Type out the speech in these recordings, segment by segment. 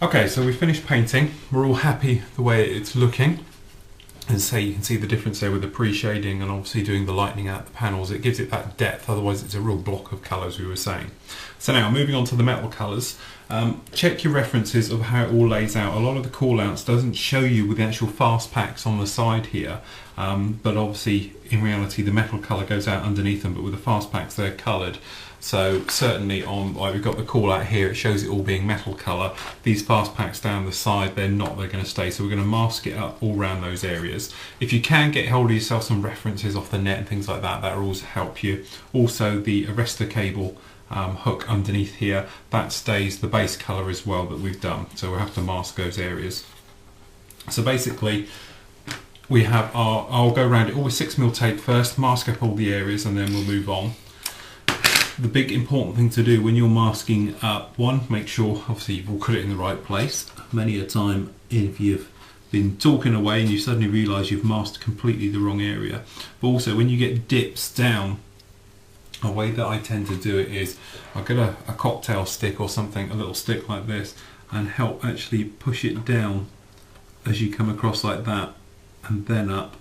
Okay, so we finished painting. We're all happy the way it's looking. And so you can see the difference there with the pre-shading and obviously doing the lightening out the panels. It gives it that depth, otherwise it's a real block of colours, we were saying. So now, moving on to the metal colours. Check your references of how it all lays out. A lot of the call-outs doesn't show you with the actual fast packs on the side here. But obviously, in reality, the metal colour goes out underneath them, but with the fast packs, they're coloured. So certainly on, like we've got the call out here, it shows it all being metal colour. These fast packs down the side, they're not, they're going to stay. So we're going to mask it up all around those areas. If you can get hold of yourself some references off the net and things like that, that will also help you. Also the arrestor cable hook underneath here, that stays the base colour as well that we've done. So we'll have to mask those areas. So basically, we have our, I'll go around it all with 6mm tape first, mask up all the areas, and then we'll move on. The big important thing to do when you're masking up, one, make sure obviously you've all put it in the right place. Many a time if you've been talking away and you suddenly realise you've masked completely the wrong area. But also when you get dips down, a way that I tend to do it is I'll get a cocktail stick or something, a little stick like this, and help actually push it down as you come across like that and then up.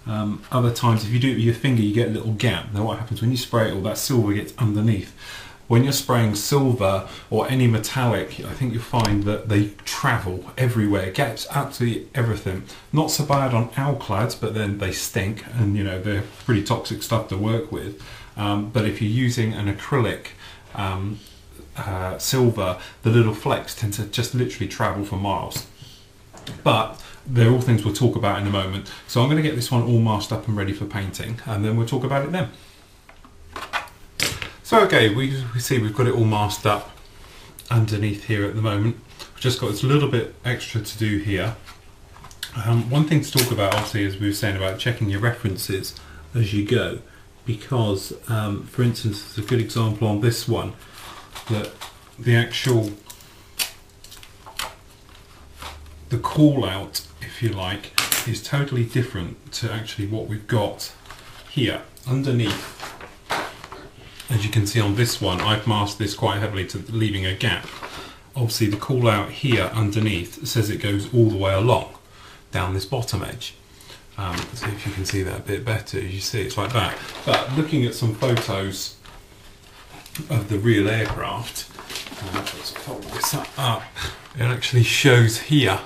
Other times if you do it with your finger you get a little gap. Now what happens when you spray it, all that silver gets underneath. When you're spraying silver or any metallic, I think you'll find that they travel everywhere, gets absolutely everything. Not so bad on alclads, but then they stink and you know they're pretty toxic stuff to work with. But if you're using an acrylic silver, the little flecks tend to just literally travel for miles. But they're all things we'll talk about in a moment. So I'm going to get this one all masked up and ready for painting, and then we'll talk about it then. So okay, we see we've got it all masked up underneath here at the moment. We've just got this little bit extra to do here. One thing to talk about obviously, as we were saying, about checking your references as you go, because for instance, it's a good example on this one that the actual the call out, if you like, is totally different to actually what we've got here underneath. As you can see on this one, I've masked this quite heavily to leaving a gap. Obviously the call out here underneath says it goes all the way along down this bottom edge. See if you can see that a bit better. As you see, it's like that. But looking at some photos of the real aircraft, let's pop this up, it actually shows here.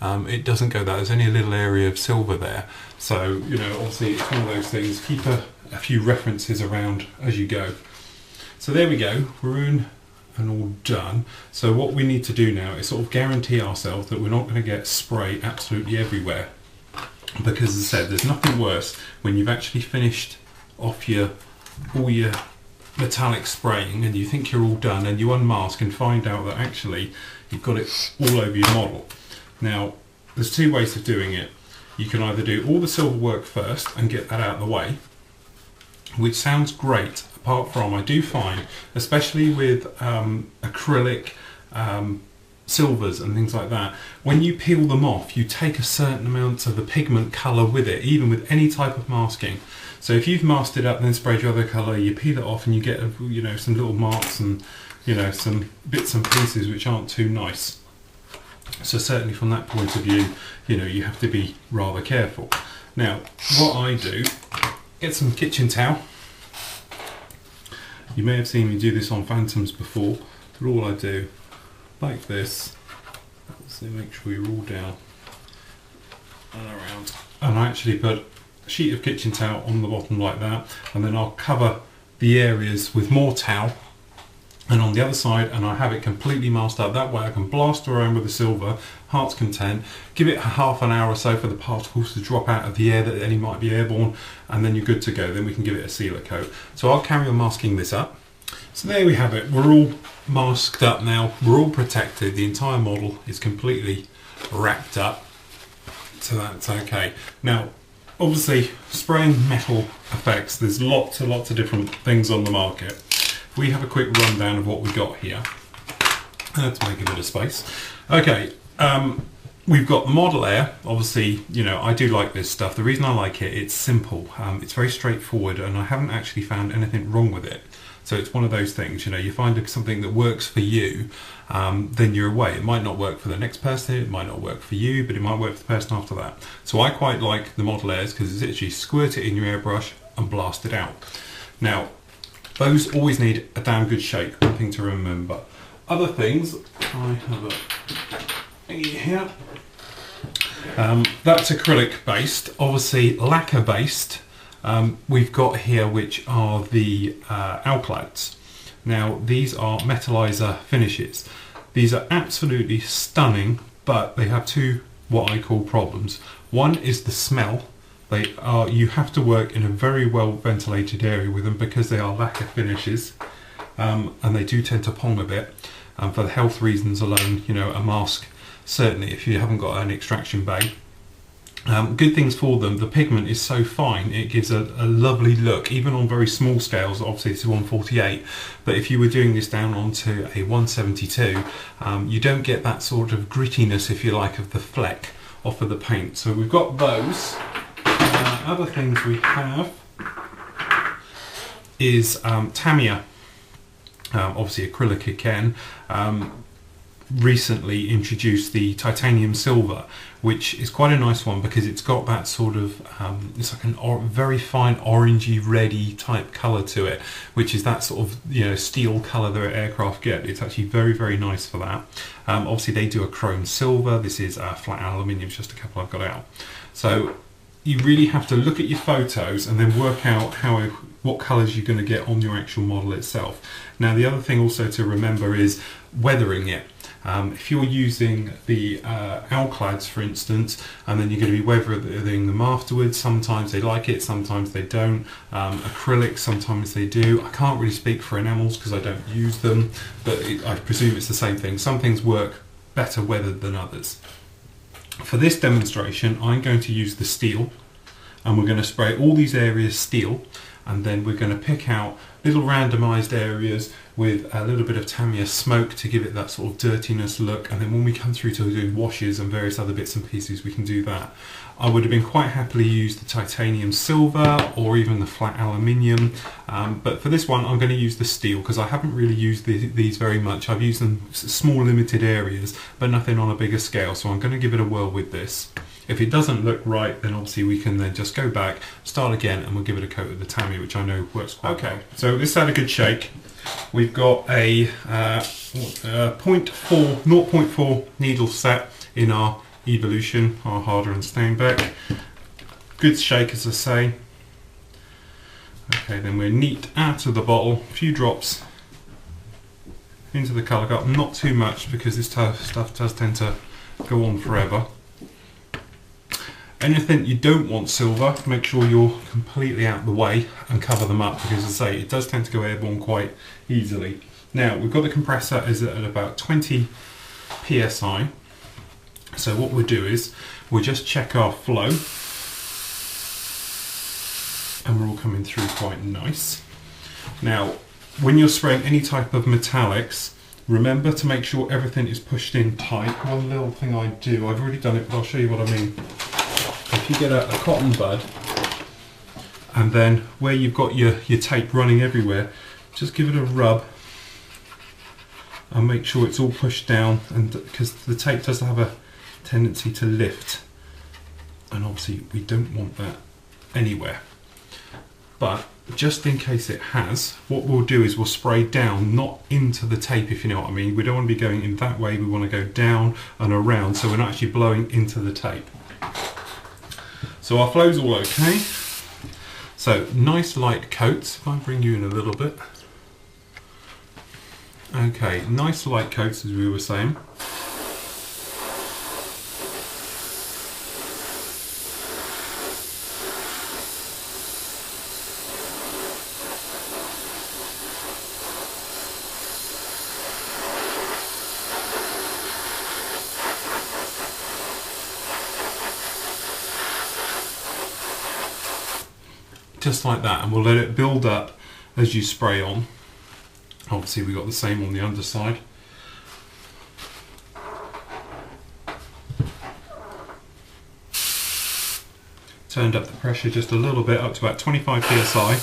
It doesn't go there. There's only a little area of silver there. So, you know, obviously it's one of those things. Keep a few references around as you go. So there we go. We're in and all done. So what we need to do now is sort of guarantee ourselves that we're not going to get spray absolutely everywhere. Because as I said, there's nothing worse when you've actually finished off all your metallic spraying and you think you're all done and you unmask and find out that actually you've got it all over your model. Now, there's two ways of doing it. You can either do all the silver work first and get that out of the way, which sounds great, apart from I do find, especially with acrylic silvers and things like that, when you peel them off, you take a certain amount of the pigment colour with it, even with any type of masking. So if you've masked it up and then sprayed your other colour, you peel it off and you get, you know, some little marks and, you know, some bits and pieces which aren't too nice. So certainly from that point of view, you know, you have to be rather careful. Now, what I do, get some kitchen towel. You may have seen me do this on Phantoms before, but all I do, like this, so make sure you're all down and around. And I actually put a sheet of kitchen towel on the bottom like that, and then I'll cover the areas with more towel and on the other side, and I have it completely masked up. That way I can blast around with the silver, heart's content, give it half an hour or so for the particles to drop out of the air that any might be airborne, and then you're good to go. Then we can give it a sealer coat. So I'll carry on masking this up. So there we have it. We're all masked up now. We're all protected. The entire model is completely wrapped up. So that's okay. Now, obviously, spraying metal effects, there's lots and lots of different things on the market. We have a quick rundown of what we got here. Let's make a bit of space. Okay, we've got the Model Air. Obviously, you know, I do like this stuff. The reason I like it, it's simple. It's very straightforward, and I haven't actually found anything wrong with it. So So it's one of those things, you know, you find something that works for you, then you're away. It might not work for the next person, it might not work for you, but it might work for the person after that. So I quite like the Model Airs because it's literally squirt it in your airbrush and blast it out. Now, those always need a damn good shake, one thing to remember. Other things, I have a thingy here. That's acrylic based, obviously lacquer based. We've got here which are the Alclads. Now these are metallizer finishes. These are absolutely stunning, but they have two what I call problems. One is the smell. You have to work in a very well ventilated area with them because they are lacquer finishes, and they do tend to pong a bit. For the health reasons alone, you know, a mask, certainly if you haven't got an extraction bag. Good things for them, the pigment is so fine, it gives a lovely look, even on very small scales. Obviously it's 148, but if you were doing this down onto a 172, you don't get that sort of grittiness, if you like, of the fleck off of the paint. So we've got those. Other things we have is Tamiya, obviously acrylic again. Recently introduced the titanium silver, which is quite a nice one because it's got that sort of it's like a very fine orangey reddy type colour to it, which is that sort of, you know, steel colour that aircraft get. It's actually very, very nice for that. Obviously they do a chrome silver. This is flat aluminium, just a couple I've got out. So you really have to look at your photos and then work out what colours you're going to get on your actual model itself. Now the other thing also to remember is weathering it. If you're using the Alclads, for instance, and then you're going to be weathering them afterwards, sometimes they like it, sometimes they don't. Acrylics, sometimes they do. I can't really speak for enamels because I don't use them, but I presume it's the same thing. Some things work better weathered than others. For this demonstration, I'm going to use the steel, and we're going to spray all these areas steel, and then we're going to pick out little randomized areas with a little bit of Tamiya smoke to give it that sort of dirtiness look, and then when we come through to do washes and various other bits and pieces, we can do that. I would have been quite happily used the titanium silver or even the flat aluminium, but for this one I'm going to use the steel because I haven't really used these very much. I've used them small limited areas but nothing on a bigger scale, so I'm going to give it a whirl with this. If it doesn't look right, then obviously we can then just go back, start again, and we'll give it a coat of the Tamiya, which I know works quite well. So this had a good shake. We've got a 0.4 needle set in our Evolution, our Harder and Steinbeck. Good shake, as I say. Okay, then we're neat out of the bottle, a few drops into the colour cup, not too much because this stuff does tend to go on forever. Anything you don't want silver, make sure you're completely out of the way and cover them up because, as I say, it does tend to go airborne quite easily. Now, we've got the compressor is at about 20 psi. So what we'll do is we'll just check our flow, and we're all coming through quite nice. Now, when you're spraying any type of metallics, remember to make sure everything is pushed in tight. One little thing I do, I've already done it, but I'll show you what I mean. If you get a cotton bud, and then where you've got your tape running everywhere, just give it a rub and make sure it's all pushed down, and because the tape does have a tendency to lift, and obviously we don't want that anywhere. But just in case it has, what we'll do is we'll spray down, not into the tape, if you know what I mean. We don't want to be going in that way, we want to go down and around so we're not actually blowing into the tape. So our flow's all okay. So nice light coats, if I bring you in a little bit. Okay, nice light coats, as we were saying. Just like that, and we'll let it build up as you spray on. Obviously we got the same on the underside. Turned up the pressure just a little bit, up to about 25 psi.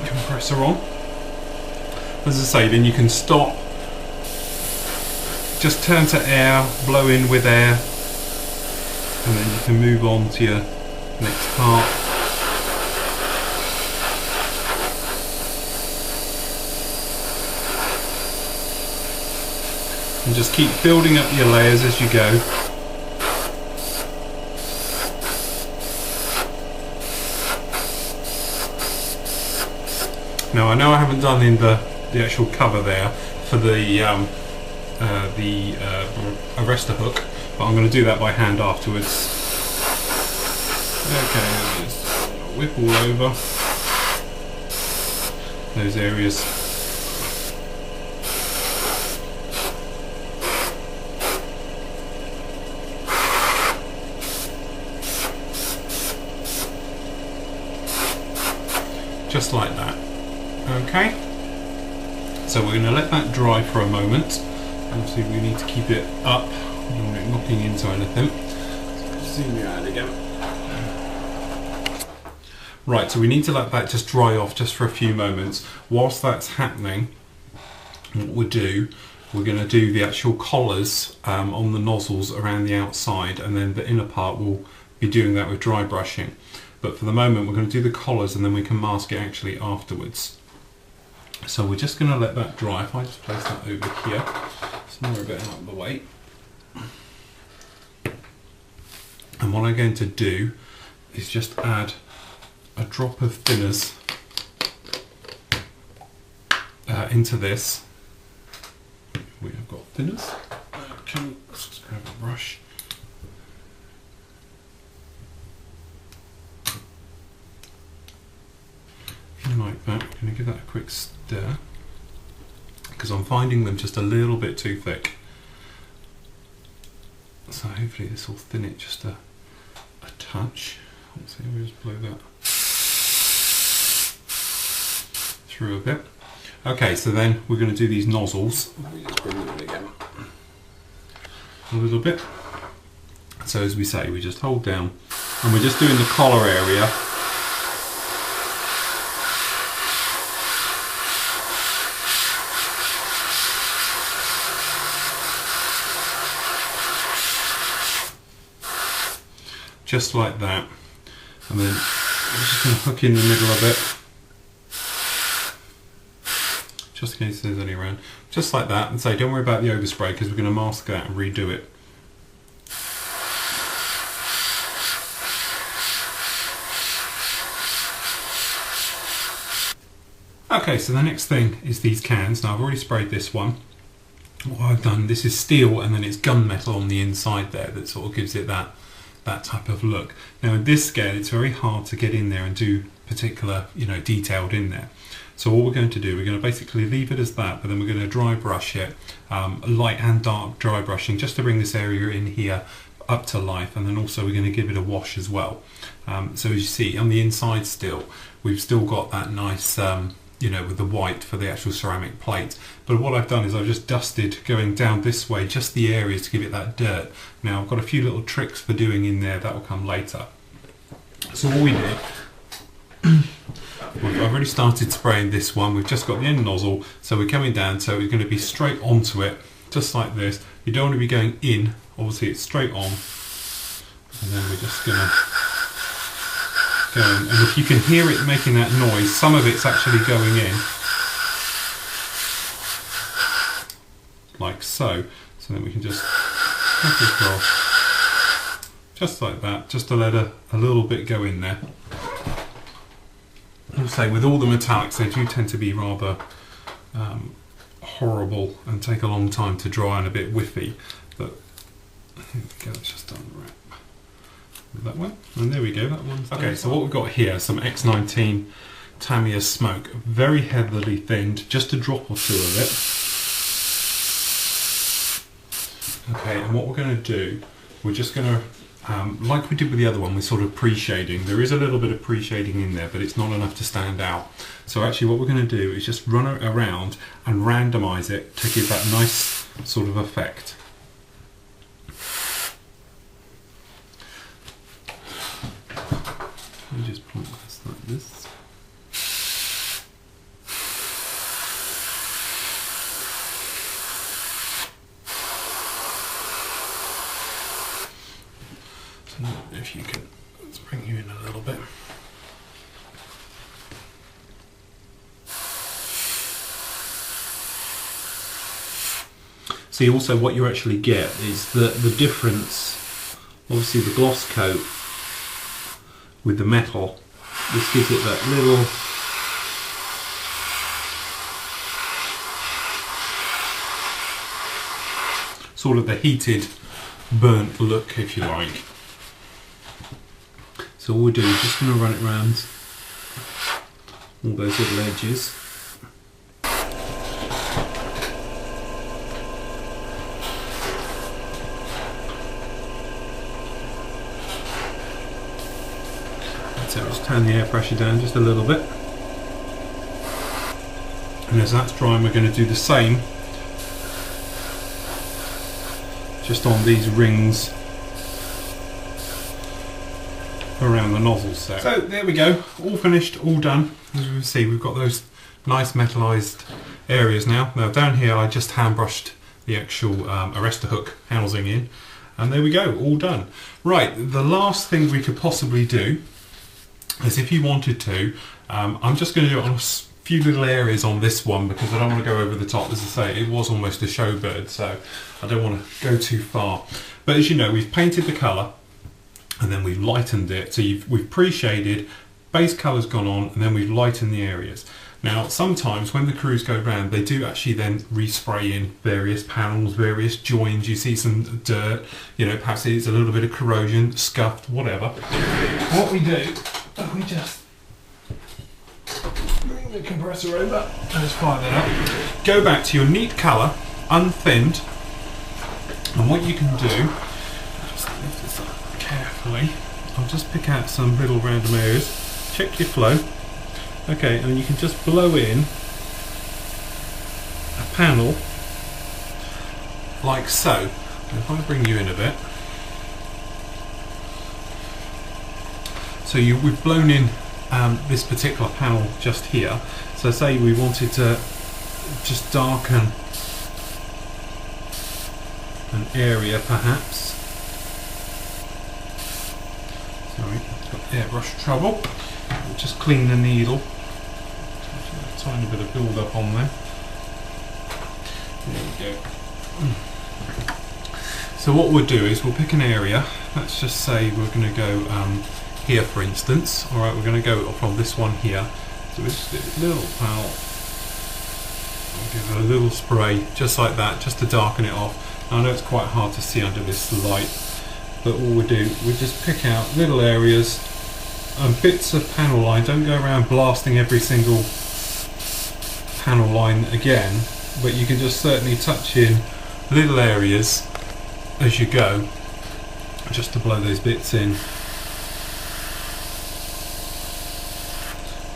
compressor on. As I say, then you can stop, just turn to air, blow in with air, and then you can move on to your next part. And just keep building up your layers as you go. Now I know I haven't done in the actual cover there for the arrestor hook, but I'm going to do that by hand afterwards. Okay, just whip all over those areas. Just like that. Okay, so we're going to let that dry for a moment. Obviously we need to keep it up, we don't want it knocking into anything. So zoom you out again. Right, so we need to let that just dry off just for a few moments. Whilst that's happening, what we'll do, we're going to do the actual collars on the nozzles around the outside, and then the inner part we'll be doing that with dry brushing. But for the moment we're going to do the collars and then we can mask it actually afterwards. So we're just going to let that dry. If I just place that over here, somewhere a bit out of the way. And what I'm going to do is just add a drop of thinners into this. We have got thinners. Okay, let's just grab a brush. Like that. I'm going to give that a quick stir because I'm finding them just a little bit too thick. So hopefully this will thin it just a touch. Let's see, we'll just blow that through a bit. Okay, so then we're going to do these nozzles. Let me just bring them in again a little bit. So as we say, we just hold down and we're just doing the collar area. Just like that, and then I'm just going to hook in the middle of it, just in case there's any around, just like that, and say don't worry about the overspray because we're going to mask that and redo it. Okay, so the next thing is these cans. Now I've already sprayed this one. What I've done, this is steel and then it's gunmetal on the inside there that sort of gives it that type of look. Now in this scale it's very hard to get in there and do particular, detailed in there. So all we're going to do, we're going to basically leave it as that, but then we're going to dry brush it, light and dark dry brushing, just to bring this area in here up to life, and then also we're going to give it a wash as well. So as you see on the inside still, we've still got that nice with the white for the actual ceramic plate. But what I've done is I've just dusted going down this way, just the areas to give it that dirt. Now I've got a few little tricks for doing in there, that will come later. So all we did, I've already started spraying this one, we've just got the end nozzle, so we're coming down, so we're going to be straight onto it, just like this. You don't want to be going in, obviously it's straight on, and then we're just going to going, and if you can hear it making that noise, some of it's actually going in like so. So then we can just cut it off just like that, just to let a little bit go in there. I'll say with all the metallics, they do tend to be rather horrible and take a long time to dry and a bit whiffy, but here we go, it's just done right. That one, and there we go, that one's okay. So what we've got here, some X19 Tamiya smoke, very heavily thinned, just a drop or two of it. Okay, and what we're going to do, we're just going to, like we did with the other one, we're sort of pre-shading. There is a little bit of pre-shading in there, but it's not enough to stand out. So actually what we're going to do is just run it around and randomise it to give that nice sort of effect. You just point this like this. If you can, let's bring you in a little bit. See, also what you actually get is the difference, obviously the gloss coat with the metal, this gives it that little sort of the heated, burnt look, if you like. So all we do is just going to run it around all those little edges. So just turn the air pressure down just a little bit. And as that's drying, we're going to do the same just on these rings around the nozzle set. So there we go, all finished, all done. As you can see, we've got those nice metallised areas now. Now down here I just hand brushed the actual arrestor hook housing in, and there we go, all done. Right, the last thing we could possibly do is, if you wanted to, I'm just going to do it on a few little areas on this one because I don't want to go over the top. As I say, it was almost a show bird, so I don't want to go too far. But as you know, we've painted the colour and then we've lightened it. So we've pre-shaded, base colour's gone on, and then we've lightened the areas. Now sometimes when the crews go round, they do actually then respray in various panels, various joins. You see some dirt, you know, perhaps it's a little bit of corrosion, scuffed, whatever. What we do, we just bring the compressor over and just fire that up. Go back to your neat colour, unthinned, and what you can do, just lift this up carefully. I'll just pick out some little random areas, check your flow. Okay, and you can just blow in a panel like so. And if I bring you in a bit, so we've blown in this particular panel just here. So say we wanted to just darken an area perhaps. Sorry, I've got airbrush trouble. We'll just clean the needle. A tiny bit of build up on there. There we go. So what we'll do is we'll pick an area. Let's just say we're going to go here, for instance. Alright, we're going to go from this one here. So we'll just do a little panel. I'll give it a little spray, just like that, just to darken it off. I know it's quite hard to see under this light, but all we do, we just pick out little areas and bits of panel line. Don't go around blasting every single panel line again, but you can just certainly touch in little areas as you go, just to blow those bits in.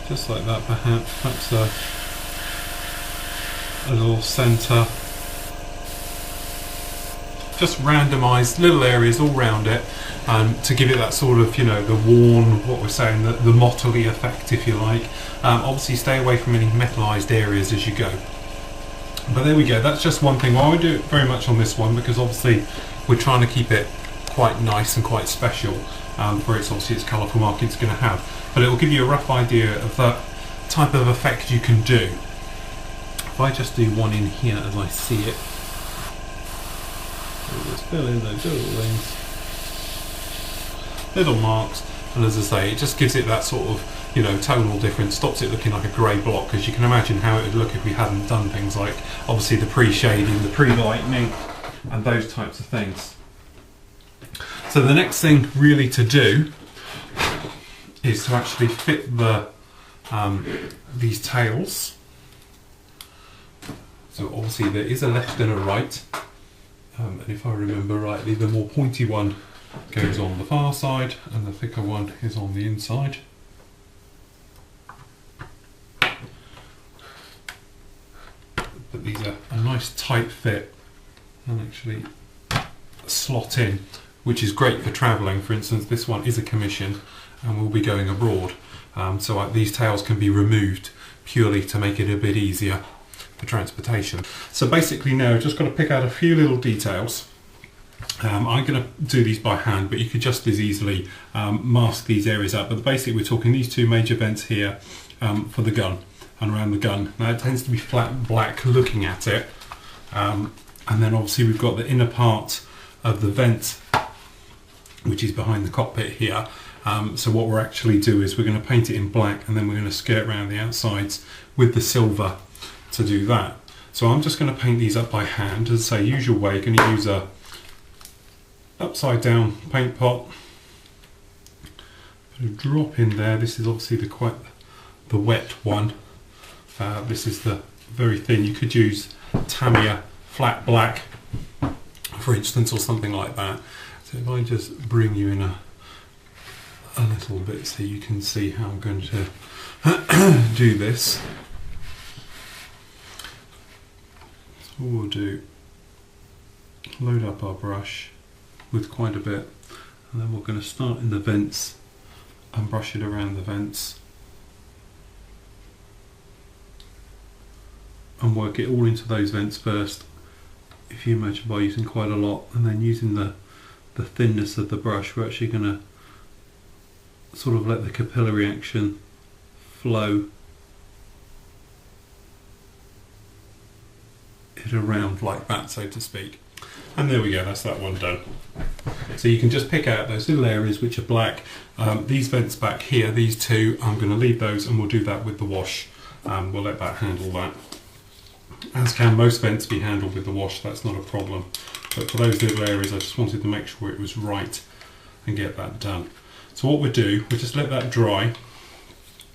Just like that, perhaps a little centre. Just randomised little areas all round it, to give it that sort of, you know, the worn, what we're saying, the mottly effect, if you like. Obviously stay away from any metallised areas as you go. But there we go, that's just one thing. Well, I do it very much on this one because obviously we're trying to keep it quite nice and quite special, for its colourful mark it's going to have. But it will give you a rough idea of the type of effect you can do. If I just do one in here as I see it, we'll just fill in those little things, little marks, and as I say, it just gives it that sort of, you know, tonal difference, stops it looking like a grey block, because you can imagine how it would look if we hadn't done things like, obviously, the pre-shading, the pre-lightening, and those types of things. So the next thing really to do is to actually fit these tails. So obviously there is a left and a right, and if I remember rightly, the more pointy one goes on the far side and the thicker one is on the inside. But these are a nice tight fit and actually slot in, which is great for travelling. For instance, this one is a commission and we'll be going abroad, so these tails can be removed purely to make it a bit easier for transportation. So basically now I've just got to pick out a few little details I'm going to do these by hand, but you could just as easily mask these areas up. But basically we're talking these two major vents here for the gun and around the gun. Now it tends to be flat black looking at it, and then obviously we've got the inner part of the vent, which is behind the cockpit here. So what we're actually do is we're going to paint it in black, and then we're going to skirt around the outsides with the silver to do that. So I'm just going to paint these up by hand. As I say, usual way, you're going to use a upside down paint pot. Put a drop in there. This is obviously the wet one. This is the very thin. You could use Tamiya flat black, for instance, or something like that. So if I just bring you in a little bit so you can see how I'm going to do this. So what we'll do, load up our brush with quite a bit, and then we're going to start in the vents and brush it around the vents and work it all into those vents first, if you imagine, by using quite a lot, and then using the thinness of the brush we're actually going to sort of let the capillary action flow it around like that, so to speak. And there we go, that's that one done. So you can just pick out those little areas which are black. These vents back here, these two, I'm going to leave those, and we'll do that with the wash. We'll let that handle that. As can most vents be handled with the wash, that's not a problem. But for those little areas, I just wanted to make sure it was right and get that done. So what we'll do, we'll just let that dry.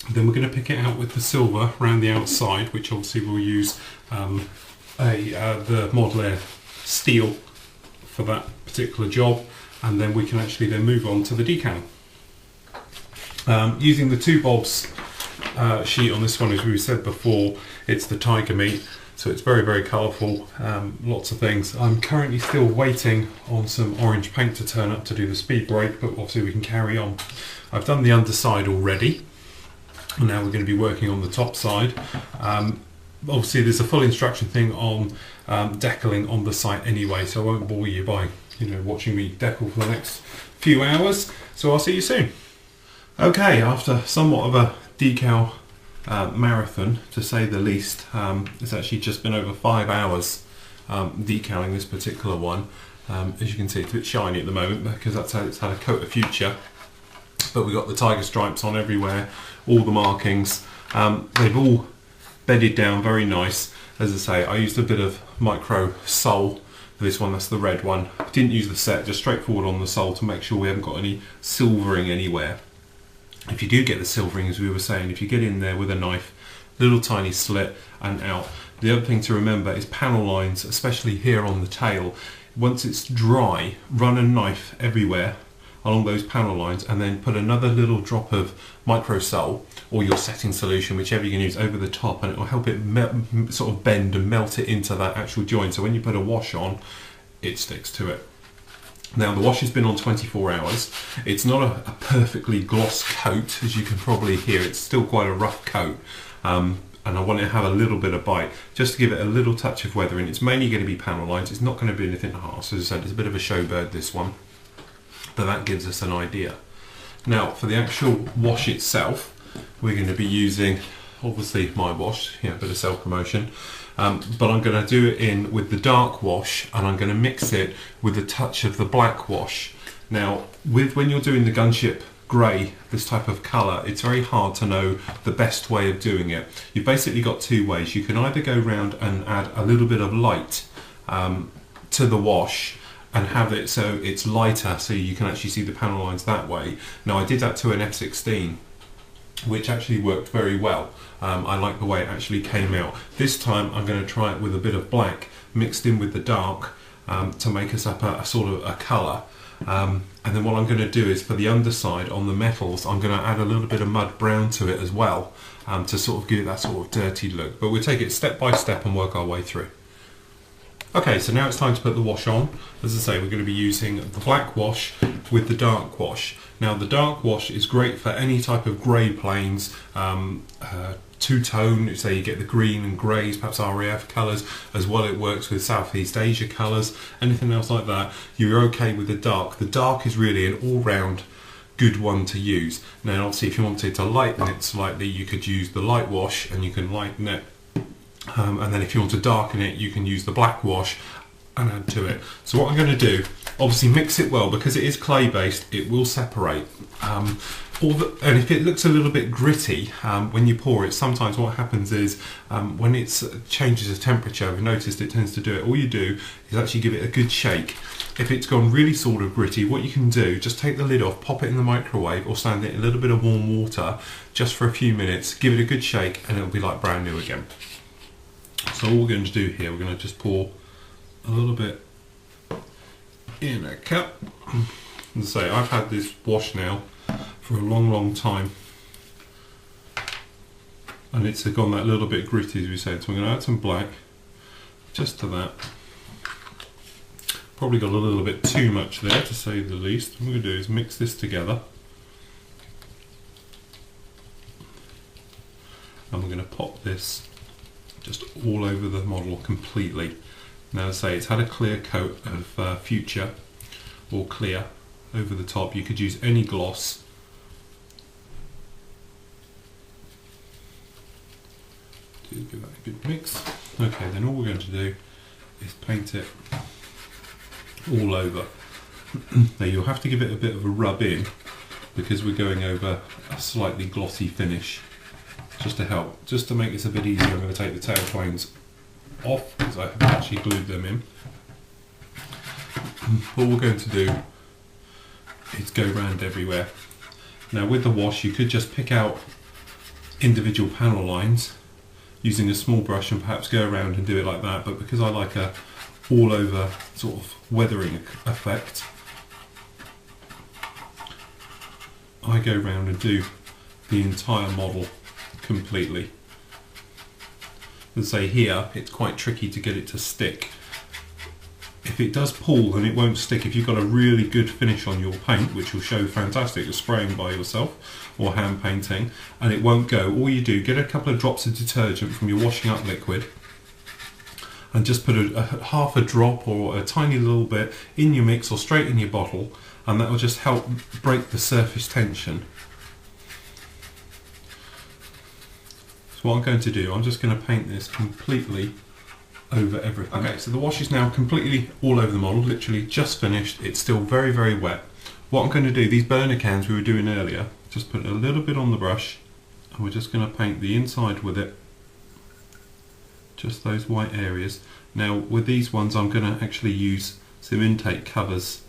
Then we're going to pick it out with the silver around the outside, which obviously we'll use the Model Air steel for that particular job, and then we can actually then move on to the decal. Using the 2 bobs sheet on this one, as we said before, it's the tiger meat, so it's very, very colourful, lots of things. I'm currently still waiting on some orange paint to turn up to do the speed brake, but obviously we can carry on. I've done the underside already, and now we're going to be working on the top side. Obviously there's a full instruction thing on decaling on the site anyway, so I won't bore you by watching me decal for the next few hours, so I'll see you soon. Okay, after somewhat of a decal marathon, to say the least, it's actually just been over 5 hours decaling this particular one. As you can see, it's a bit shiny at the moment because that's how it's had a coat of future, but we've got the tiger stripes on everywhere, all the markings. They've all bedded down very nice. As I say, I used a bit of micro sole for this one, that's the red one. Didn't use the set, just straightforward on the sole to make sure we haven't got any silvering anywhere. If you do get the silvering, as we were saying, if you get in there with a knife, little tiny slit and out. The other thing to remember is panel lines, especially here on the tail. Once it's dry, run a knife everywhere along those panel lines, and then put another little drop of micro sole or your setting solution, whichever you can use, over the top, and it will help it sort of bend and melt it into that actual joint, so when you put a wash on, it sticks to it. Now the wash has been on 24 hours. It's not a perfectly gloss coat, as you can probably hear. It's still quite a rough coat, and I want it to have a little bit of bite, just to give it a little touch of weathering. It's mainly going to be panel lines. It's not going to be anything harsh. As I said, it's a bit of a show bird, this one, but that gives us an idea. Now for the actual wash itself, we're going to be using, obviously, my wash, a bit of self-promotion, but I'm going to do it in with the dark wash, and I'm going to mix it with a touch of the black wash. Now when you're doing the gunship grey, this type of colour, it's very hard to know the best way of doing it. You've basically got 2 ways. You can either go round and add a little bit of light to the wash and have it so it's lighter, so you can actually see the panel lines that way. Now I did that to an F-16, which actually worked very well. I like the way it actually came out. This time I'm going to try it with a bit of black mixed in with the dark to make us up a sort of a colour. And then what I'm going to do is, for the underside on the metals, I'm going to add a little bit of mud brown to it as well, to sort of give it that sort of dirty look. But we'll take it step by step and work our way through. Okay, so now it's time to put the wash on. As I say, we're going to be using the black wash with the dark wash. Now the dark wash is great for any type of grey planes, two-tone, say you get the green and greys, perhaps RAF colours, as well it works with Southeast Asia colours, anything else like that, you're okay with the dark. The dark is really an all-round good one to use. Now obviously if you wanted to lighten it slightly, you could use the light wash and you can lighten it, and then if you want to darken it, you can use the black wash and add to it. So what I'm going to do, obviously mix it well, because it is clay based, it will separate. And if it looks a little bit gritty when you pour it, sometimes what happens is when it changes the temperature, I've noticed it tends to do it, all you do is actually give it a good shake. If it's gone really sort of gritty, what you can do, just take the lid off, pop it in the microwave or stand it in a little bit of warm water just for a few minutes, give it a good shake, and it'll be like brand new again. So all we're going to do here, we're going to just pour a little bit in a cup. And say, I've had this wash now for a long time, and it's gone that little bit gritty, as we said, so I'm going to add some black just to that. Probably got a little bit too much there, to say the least. What I'm going to do is mix this together, and we're going to pop this just all over the model completely. Now, as I say, it's had a clear coat of Future or clear over the top. You could use any gloss. Give that a good mix. Okay, then all we're going to do is paint it all over. Now you'll have to give it a bit of a rub in, because we're going over a slightly glossy finish, just to help, just to make this a bit easier. I'm going to take the tail planes off because I have actually glued them in. What we're going to do is go round everywhere. Now with the wash, you could just pick out individual panel lines using a small brush and perhaps go around and do it like that, but because I like a all over sort of weathering effect, I go round and do the entire model completely. And say here, it's quite tricky to get it to stick. If it does pull, then it won't stick. If you've got a really good finish on your paint, which will show fantastic with spraying by yourself or hand painting, and it won't go, all you do, get a couple of drops of detergent from your washing up liquid and just put a half a drop or a tiny little bit in your mix or straight in your bottle, and that will just help break the surface tension. So what I'm going to do, I'm just going to paint this completely over everything. Okay, so the wash is now completely all over the model, literally just finished. It's still very wet. What I'm going to do, these burner cans we were doing earlier, just put a little bit on the brush, and we're just going to paint the inside with it, just those white areas. Now with these ones, I'm going to actually use some intake covers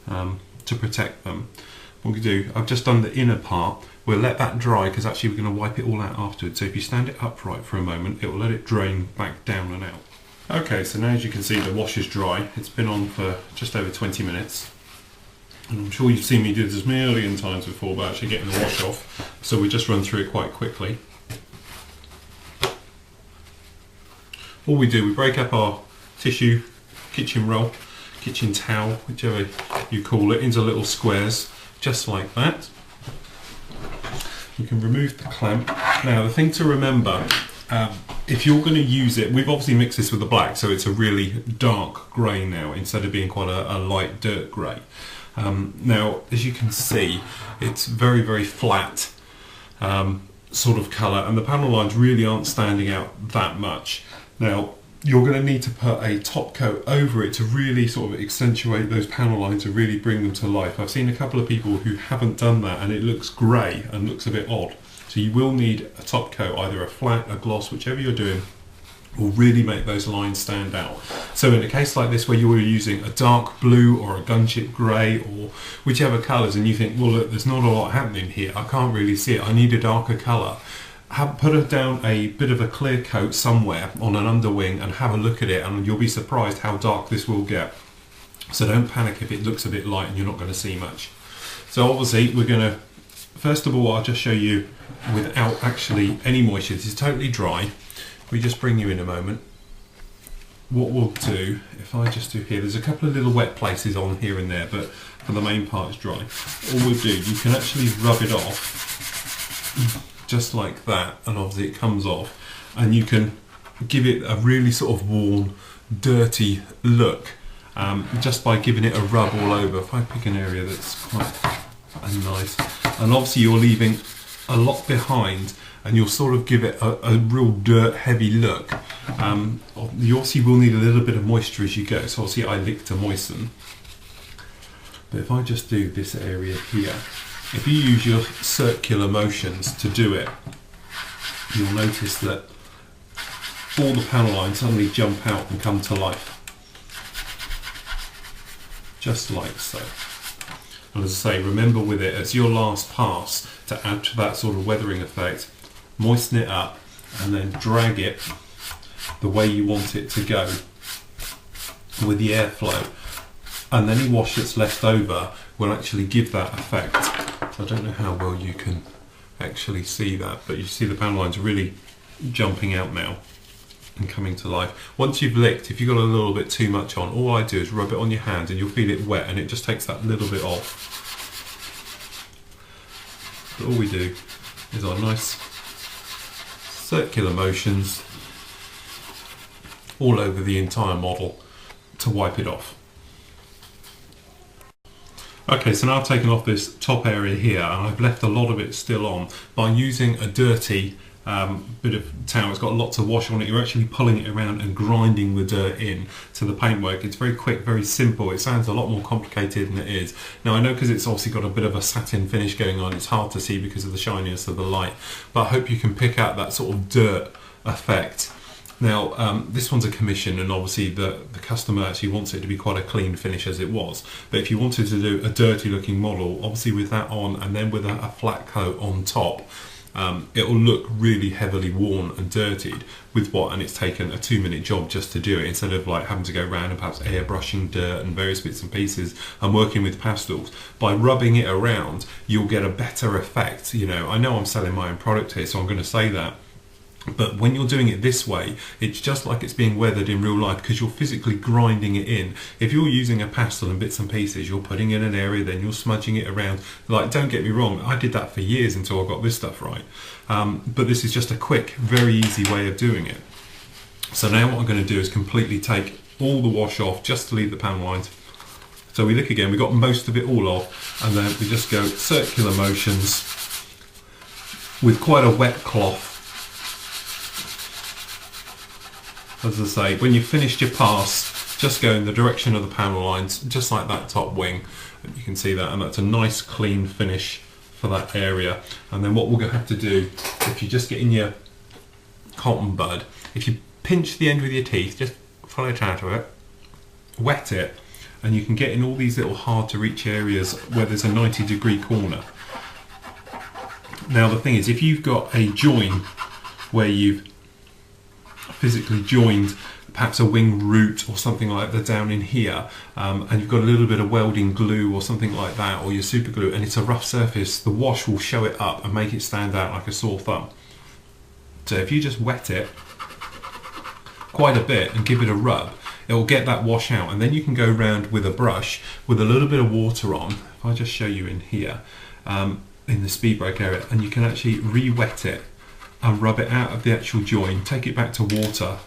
to protect them. What we do, I've just done the inner part. We'll let that dry, because actually we're going to wipe it all out afterwards. So if you stand it upright for a moment, it will let it drain back down and out. Okay, so now as you can see, the wash is dry. It's been on for just over 20 minutes. And I'm sure you've seen me do this a million times before, but actually getting the wash off. So we just run through it quite quickly. All we do, we break up our tissue, kitchen roll, kitchen towel, whichever you call it, into little squares, just like that. You can remove the clamp. Now the thing to remember, if you're going to use it, we've obviously mixed this with the black, so it's a really dark grey now, instead of being quite a light dirt grey. Now, as you can see, it's very flat sort of colour, and the panel lines really aren't standing out that much. Now, you're going to need to put a top coat over it to really sort of accentuate those panel lines and really bring them to life. I've seen a couple of people who haven't done that, and it looks grey and looks a bit odd. So you will need a top coat, either a flat, a gloss, whichever you're doing, will really make those lines stand out. So in a case like this, where you were using a dark blue or a gunship grey or whichever colours, and you think, well look, there's not a lot happening here, I can't really see it, I need a darker colour, put down a bit of a clear coat somewhere on an underwing and have a look at it, and you'll be surprised how dark this will get. So don't panic if it looks a bit light and you're not going to see much. So obviously we're going to, first of all, I'll just show you without actually any moisture. This is totally dry. We just bring you in a moment. What we'll do, if I just do here, there's a couple of little wet places on here and there, but for the main part it's dry. All we'll do, you can actually rub it off just like that, and obviously it comes off, and you can give it a really sort of worn, dirty look just by giving it a rub all over. If I pick an area that's quite nice, and obviously you're leaving a lot behind, and you'll sort of give it a real dirt heavy look. You obviously will need a little bit of moisture as you go, so obviously I lick to moisten. But if I just do this area here, if you use your circular motions to do it, you'll notice that all the panel lines suddenly jump out and come to life. Just like so. And as I say, remember with it, as your last pass, to add to that sort of weathering effect, moisten it up and then drag it the way you want it to go with the airflow, and any wash that's left over will actually give that effect. I don't know how well you can actually see that, but you see the panel lines really jumping out now and coming to life. Once you've licked, if you've got a little bit too much on, all I do is rub it on your hand and you'll feel it wet, and it just takes that little bit off. But all we do is our nice circular motions all over the entire model to wipe it off. Okay, so now I've taken off this top area here, and I've left a lot of it still on. By using a dirty bit of towel, it's got lots of wash on it, you're actually pulling it around and grinding the dirt in to the paintwork. It's very quick, very simple. It sounds a lot more complicated than it is. Now I know because it's obviously got a bit of a satin finish going on, it's hard to see because of the shininess of the light, but I hope you can pick out that sort of dirt effect. Now this one's a commission, and obviously the customer actually wants it to be quite a clean finish as it was, but if you wanted to do a dirty looking model, obviously with that on and then with a flat coat on top, it will look really heavily worn and dirtied with what, and it's taken a 2-minute job just to do it, instead of like having to go around and perhaps airbrushing dirt and various bits and pieces and working with pastels. By rubbing it around, you'll get a better effect. You know, I know I'm selling my own product here, so I'm going to say that. But when you're doing it this way, it's just like it's being weathered in real life, because you're physically grinding it in. If you're using a pastel and bits and pieces, you're putting in an area, then you're smudging it around. Like, don't get me wrong, I did that for years until I got this stuff right. But this is just a quick, very easy way of doing it. So now what I'm going to do is completely take all the wash off, just to leave the panel lines. So we look again, we got most of it all off, and then we just go circular motions with quite a wet cloth. As I say, when you've finished your pass, just go in the direction of the panel lines, just like that top wing. You can see that, and that's a nice clean finish for that area. And then what we're going to have to do, if you just get in your cotton bud, if you pinch the end with your teeth, just follow it out of it, wet it, and you can get in all these little hard to reach areas where there's a 90-degree corner. Now the thing is, if you've got a join where you've physically joined perhaps a wing root or something like that down in here, and you've got a little bit of welding glue or something like that, or your super glue, and it's a rough surface, the wash will show it up and make it stand out like a sore thumb. So if you just wet it quite a bit and give it a rub, it will get that wash out, and then you can go around with a brush with a little bit of water on. If I just show you in here, in the speed brake area, and you can actually re-wet it and rub it out of the actual join, take it back to water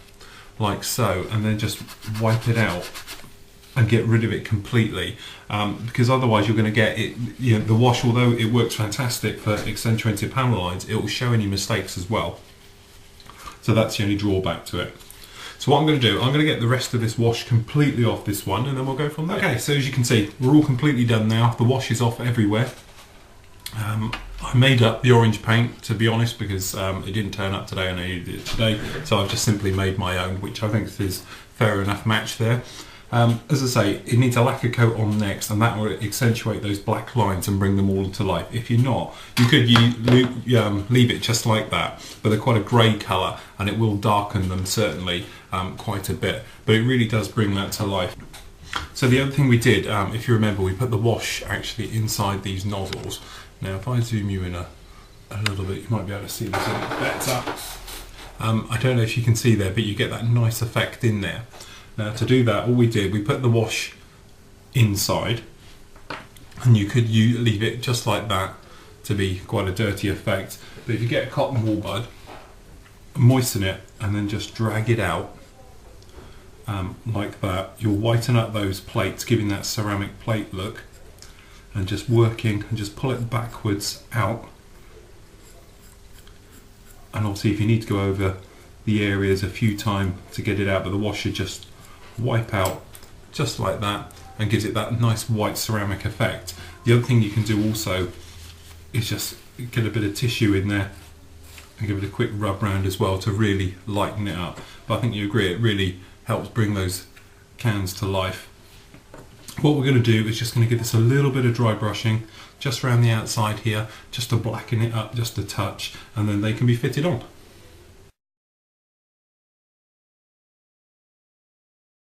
like so, and then just wipe it out and get rid of it completely, because otherwise you're going to get it, you know, the wash, although it works fantastic for accentuated panel lines, it will show any mistakes as well. So that's the only drawback to it. So what I'm going to do, I'm going to get the rest of this wash completely off this one, and then we'll go from there. Okay, so as you can see, we're all completely done now. The wash is off everywhere. I made up the orange paint, to be honest, because it didn't turn up today and I needed it today, so I've just simply made my own, which I think is fair enough match there. As I say, it needs a lacquer coat on next, and that will accentuate those black lines and bring them all to life. If you're not, you could leave it just like that, but they're quite a grey colour, and it will darken them certainly quite a bit, but it really does bring that to life. So the other thing we did, if you remember, we put the wash actually inside these nozzles. Now if I zoom you in a little bit, you might be able to see this a bit better. I don't know if you can see there, but you get that nice effect in there. Now to do that, all we did, we put the wash inside, and you could leave it just like that to be quite a dirty effect. But if you get a cotton wool bud, moisten it and then just drag it out like that, you'll whiten up those plates, giving that ceramic plate look, and just working and just pull it backwards out. And obviously if you need to go over the areas a few times to get it out, but the wash should just wipe out just like that and gives it that nice white ceramic effect. The other thing you can do also is just get a bit of tissue in there and give it a quick rub round as well to really lighten it up. But I think you agree, it really helps bring those cans to life. What we're going to do is just going to give this a little bit of dry brushing just around the outside here, just to blacken it up just a touch, and then they can be fitted on.